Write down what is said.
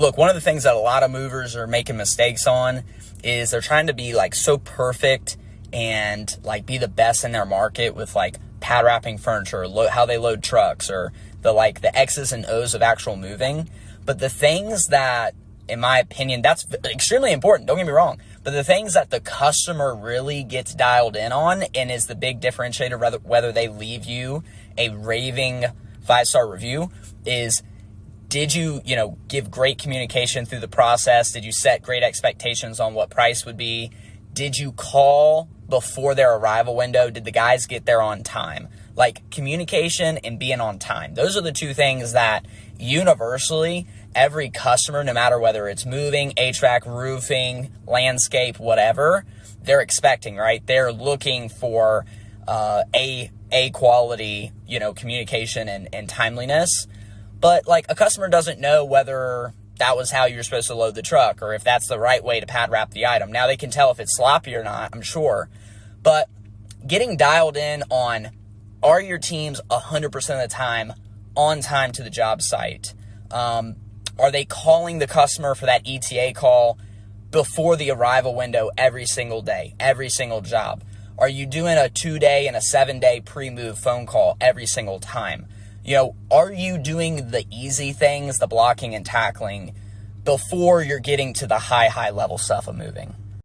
look, one of the things that a lot of movers are making mistakes on is they're trying to be like so perfect and like be the best in their market with like pad wrapping furniture, how they load trucks, or the X's and O's of actual moving. But the things that, in my opinion, that's extremely important, don't get me wrong, but the things that the customer really gets dialed in on and is the big differentiator, whether they leave you a raving 5-star review, is did you give great communication through the process? Did you set great expectations on what price would be? Did you call before their arrival window? Did the guys get there on time? Like, communication and being on time. Those are the two things that universally every customer, no matter whether it's moving, HVAC, roofing, landscape, whatever, they're expecting, right? They're looking for a quality, communication and timeliness. But like, a customer doesn't know whether that was how you're supposed to load the truck or if that's the right way to pad wrap the item. Now they can tell if it's sloppy or not, I'm sure. But getting dialed in on, are your teams 100% of the time on time to the job site? Are they calling the customer for that ETA call before the arrival window every single day, every single job? Are you doing a 2-day and a 7-day pre-move phone call every single time? Are you doing the easy things, the blocking and tackling, before you're getting to the high level stuff of moving?